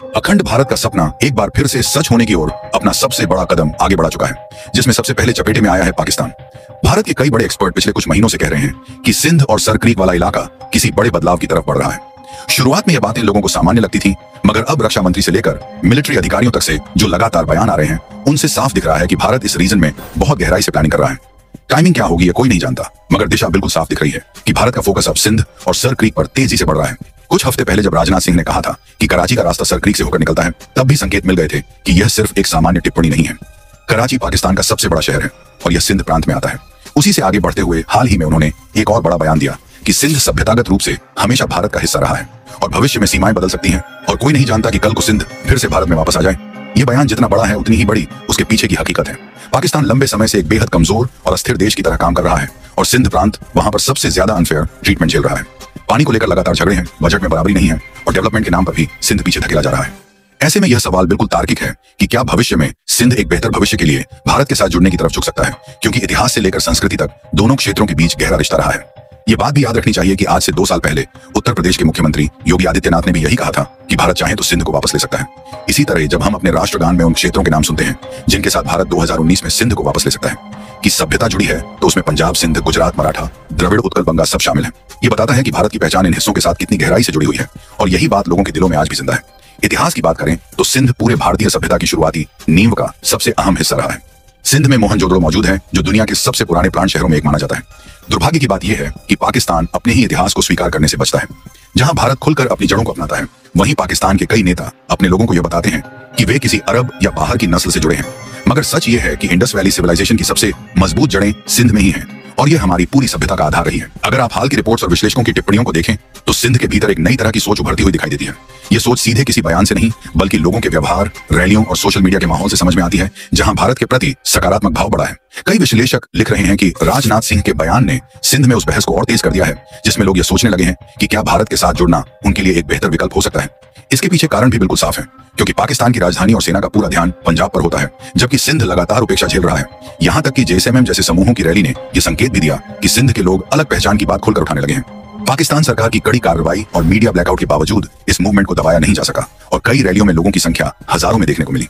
अखंड भारत का सपना एक बार फिर से सच होने की ओर अपना सबसे बड़ा कदम आगे बढ़ा चुका है, जिसमें सबसे पहले चपेटे में आया है पाकिस्तान। भारत के कई बड़े एक्सपर्ट पिछले कुछ महीनों से कह रहे हैं कि सिंध और सर क्रीक वाला इलाका किसी बड़े बदलाव की तरफ बढ़ रहा है। शुरुआत में यह बातें लोगों को सामान्य लगती थी, मगर अब रक्षा मंत्री से लेकर मिलिट्री अधिकारियों तक से जो लगातार बयान आ रहे हैं, उनसे साफ दिख रहा है कि भारत इस रीजन में बहुत गहराई से प्लानिंग कर रहा है। टाइमिंग क्या होगी ये कोई नहीं जानता, मगर दिशा बिल्कुल साफ दिख रही है कि भारत का फोकस अब सिंध और सर क्रीक पर तेजी से बढ़ रहा है। कुछ हफ्ते पहले जब राजनाथ सिंह ने कहा था कि कराची का रास्ता सर क्रीक से होकर निकलता है, तब भी संकेत मिल गए थे कि यह सिर्फ एक सामान्य टिप्पणी नहीं है। कराची पाकिस्तान का सबसे बड़ा शहर है और यह सिंध प्रांत में आता है। उसी से आगे बढ़ते हुए हाल ही में उन्होंने एक और बड़ा बयान दिया कि सिंध सभ्यतागत रूप से हमेशा भारत का हिस्सा रहा है और भविष्य में सीमाएं बदल सकती हैं और कोई नहीं जानता कि कल को सिंध फिर से भारत में वापस आ जाए। ये बयान जितना बड़ा है उतनी ही बड़ी उसके पीछे की हकीकत है। पाकिस्तान लंबे समय से एक बेहद कमजोर और अस्थिर देश की तरह काम कर रहा है और सिंध प्रांत वहां पर सबसे ज्यादा अनफेयर ट्रीटमेंट झेल रहा है। पानी को लेकर लगातार झगड़े हैं, बजट में बराबरी नहीं है और डेवलपमेंट के नाम पर भी सिंध पीछे धकेला जा रहा है। ऐसे में यह सवाल बिल्कुल तार्किक है कि क्या भविष्य में सिंध एक बेहतर भविष्य के लिए भारत के साथ जुड़ने की तरफ झुक सकता है, क्योंकि इतिहास से लेकर संस्कृति तक दोनों क्षेत्रों के बीच गहरा रिश्ता रहा है। ये बात भी याद रखनी चाहिए कि आज से 2 साल पहले उत्तर प्रदेश के मुख्यमंत्री योगी आदित्यनाथ ने भी यही कहा था कि भारत चाहे तो सिंध को वापस ले सकता है। इसी तरह जब हम अपने राष्ट्रगान में उन क्षेत्रों के नाम सुनते हैं जिनके साथ भारत 2019 में सिंध को वापस ले सकता है कि सभ्यता जुड़ी है, तो उसमें पंजाब, सिंध, गुजरात, मराठा, द्रविड़, उत्कल, बंगा सब शामिल है। ये बताता है कि भारत की पहचान इन हिस्सों के साथ कितनी गहराई से जुड़ी हुई है और यही बात लोगों के दिलों में आज भी जिंदा है। इतिहास की बात करें तो सिंध पूरे भारतीय सभ्यता की शुरुआती नींव का सबसे अहम हिस्सा रहा है। सिंध में मोहनजोदड़ो मौजूद है, जो दुनिया के सबसे पुराने प्रांत शहरों में एक माना जाता है। दुर्भाग्य की बात यह है कि पाकिस्तान अपने ही इतिहास को स्वीकार करने से बचता है। जहां भारत खुलकर अपनी जड़ों को अपनाता है, वहीं पाकिस्तान के कई नेता अपने लोगों को यह बताते हैं कि वे किसी अरब या बाहर की नस्ल से जुड़े हैं। मगर सच यह है कि इंडस वैली सिविलाइजेशन की सबसे मजबूत जड़ें सिंध में ही हैं और यह हमारी पूरी सभ्यता का आधार रही है। अगर आप हाल की रिपोर्ट्स और विश्लेषकों की टिप्पणियों को देखें तो सिंध के भीतर एक नई तरह की सोच उभरती हुई दिखाई देती है। यह सोच सीधे किसी बयान से नहीं, बल्कि लोगों के व्यवहार, रैलियों और सोशल मीडिया के माहौल से समझ में आती है, जहां भारत के प्रति सकारात्मक भाव बढ़ा है। कई विश्लेषक लिख रहे हैं कि राजनाथ सिंह के बयान ने सिंध में उस बहस को और तेज कर दिया है, जिसमें लोग यह सोचने लगे हैं कि क्या भारत के साथ जुड़ना उनके लिए एक बेहतर विकल्प हो सकता है। इसके पीछे कारण भी बिल्कुल साफ है, क्योंकि पाकिस्तान की राजधानी और सेना का पूरा ध्यान पंजाब पर होता है, जबकि सिंध लगातार उपेक्षा झेल रहा है। यहां तक कि जेएसएमएम जैसे समूहों की रैली ने यह संकेत भी दिया कि सिंध के लोग अलग पहचान की बात खुलकर उठाने लगे हैं। पाकिस्तान सरकार की कड़ी कार्रवाई और मीडिया ब्लैकआउट के बावजूद इस मूवमेंट को दबाया नहीं जा सका और कई रैलियों में लोगों की संख्या हजारों में देखने को मिली।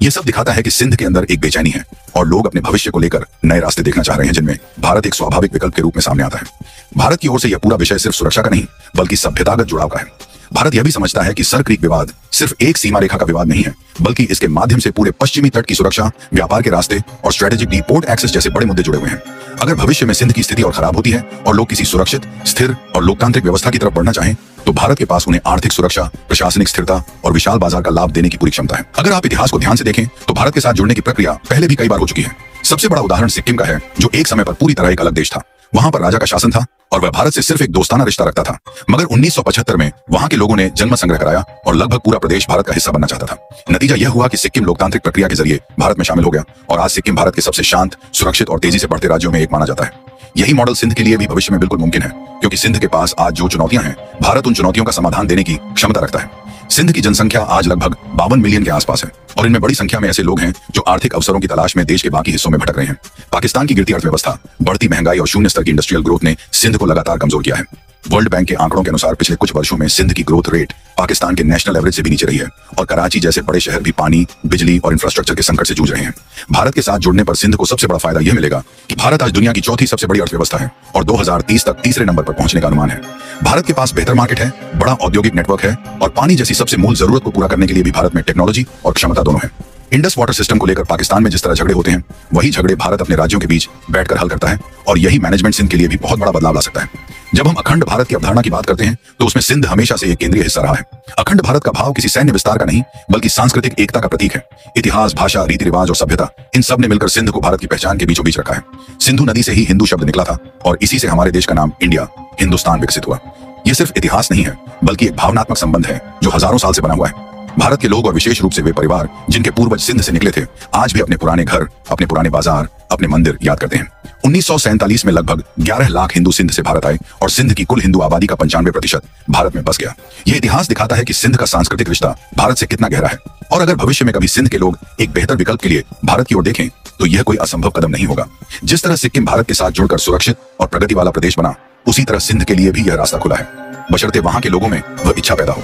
यह सब दिखाता है कि सिंध के अंदर एक बेचैनी है और लोग अपने भविष्य को लेकर नए रास्ते देखना चाह रहे हैं, जिनमें भारत एक स्वाभाविक विकल्प के रूप में सामने आता है। भारत की ओर से यह पूरा विषय सिर्फ सुरक्षा का नहीं, बल्कि सभ्यतागत जुड़ाव का है। भारत यह भी समझता है कि सर क्रीक विवाद सिर्फ एक सीमा रेखा का विवाद नहीं है, बल्कि इसके माध्यम से पूरे पश्चिमी तट की सुरक्षा, व्यापार के रास्ते और स्ट्रेटेजिक डी पोर्ट एक्सेस जैसे बड़े मुद्दे जुड़े हुए हैं। अगर भविष्य में सिंध की स्थिति और खराब होती है और लोग किसी सुरक्षित, स्थिर और लोकतांत्रिक व्यवस्था की तरफ बढ़ना चाहें, तो भारत के पास उन्हें आर्थिक सुरक्षा, प्रशासनिक स्थिरता और विशाल बाजार का लाभ देने की पूरी क्षमता है। अगर आप इतिहास को ध्यान से देखें तो भारत के साथ जुड़ने की प्रक्रिया पहले भी कई बार हो चुकी है। सबसे बड़ा उदाहरण सिक्किम का है, जो एक समय पर पूरी तरह एक अलग देश था। वहां पर राजा का शासन था और वह भारत से सिर्फ एक दोस्ताना रिश्ता रखता था, मगर 1975 में वहां के लोगों ने जनमत संग्रह कराया और लगभग पूरा प्रदेश भारत का हिस्सा बनना चाहता था। नतीजा यह हुआ कि सिक्किम लोकतांत्रिक प्रक्रिया के जरिए भारत में शामिल हो गया और आज सिक्किम भारत के सबसे शांत, सुरक्षित और तेजी से बढ़ते राज्यों में एक माना जाता है। यही मॉडल सिंध के लिए भी भविष्य में बिल्कुल मुमकिन है, क्योंकि सिंध के पास आज जो चुनौतियां हैं, भारत उन चुनौतियों का समाधान देने की क्षमता रखता है। सिंध की जनसंख्या आज लगभग 52 मिलियन के आसपास है और इनमें बड़ी संख्या में ऐसे लोग हैं जो आर्थिक अवसरों की तलाश में देश के बाकी हिस्सों में भटक रहे हैं। पाकिस्तान की गिरती अर्थव्यवस्था, बढ़ती महंगाई और शून्य स्तर की इंडस्ट्रियल ग्रोथ ने सिंध को लगातार कमजोर किया है। वर्ल्ड बैंक के आंकड़ों के अनुसार पिछले कुछ वर्षों में सिंध की ग्रोथ रेट पाकिस्तान के नेशनल एवरेज से भी नीचे रही है और कराची जैसे बड़े शहर भी पानी, बिजली और इंफ्रास्ट्रक्चर के संकट से जूझ रहे हैं। भारत के साथ जुड़ने पर सिंध को सबसे बड़ा फायदा यह मिलेगा कि भारत आज दुनिया की चौथी सबसे बड़ी अर्थव्यवस्था है और 2030 तक तीसरे नंबर पर पहुंचने का अनुमान है। भारत के पास बेहतर मार्केट है, बड़ा औद्योगिक नेटवर्क है और पानी जैसी सबसे मूल जरूरत को पूरा करने के लिए भी भारत में टेक्नोलॉजी और क्षमता दोनों है। इंडस वाटर सिस्टम को लेकर पाकिस्तान में जिस तरह झगड़े होते हैं, वही झगड़े भारत अपने राज्यों के बीच बैठकर हल करता है और यही मैनेजमेंट सिंध के लिए भी बहुत बड़ा बदलाव ला सकता है। जब हम अखंड भारत की अवधारणा की बात करते हैं तो उसमें सिंध हमेशा से एक केंद्रीय हिस्सा रहा है। अखंड भारत का भाव किसी सैन्य विस्तार का नहीं, बल्कि सांस्कृतिक एकता का प्रतीक है। इतिहास, भाषा, रीति रिवाज और सभ्यता, इन सब ने मिलकर सिंध को भारत की पहचान के बीचों बीच रखा है। सिंधु नदी से ही हिंदू शब्द निकला था और इसी से हमारे देश का नाम इंडिया, हिंदुस्तान विकसित हुआ। यह सिर्फ इतिहास नहीं है, बल्कि एक भावनात्मक संबंध है जो हजारों साल से बना हुआ है। भारत के लोग और विशेष रूप से वे परिवार जिनके पूर्वज सिंध से निकले थे, आज भी अपने पुराने घर, अपने पुराने बाजार, अपने मंदिर याद करते हैं। 1947 में लगभग 11 लाख हिंदू सिंध से भारत आए और सिंध की कुल हिंदू आबादी का 95% भारत में बस गया। यह इतिहास दिखाता है कि सिंध का सांस्कृतिक रिश्ता भारत से कितना गहरा है और अगर भविष्य में कभी सिंध के लोग एक बेहतर विकल्प के लिए भारत की ओर देखें तो यह कोई असंभव कदम नहीं होगा। जिस तरह सिक्किम भारत के साथ जुड़कर सुरक्षित और प्रगति वाला प्रदेश बना, उसी तरह सिंध के लिए भी यह रास्ता खुला है, बशर्ते वहां के लोगों में वह इच्छा पैदा हो।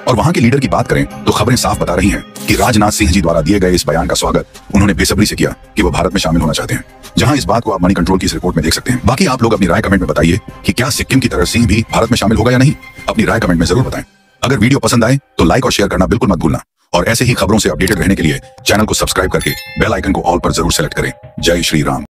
और वहां के लीडर की बात करें तो खबरें साफ बता रही हैं कि राजनाथ सिंह जी द्वारा दिए गए इस बयान का स्वागत उन्होंने बेसब्री से किया कि वो भारत में शामिल होना चाहते हैं। जहां इस बात को आप मनी कंट्रोल की इस रिपोर्ट में देख सकते हैं। बाकी आप लोग अपनी राय कमेंट में बताइए कि क्या सिक्किम की तरह सिंह भी भारत में शामिल होगा या नहीं। अपनी राय कमेंट में जरूर बताएं। अगर वीडियो पसंद आए तो लाइक और शेयर करना बिल्कुल मत भूलना और ऐसे ही खबरों से अपडेटेड रहने के लिए चैनल को सब्सक्राइब करके बेल आइकन को ऑल पर जरूर सेलेक्ट करें। जय श्री राम।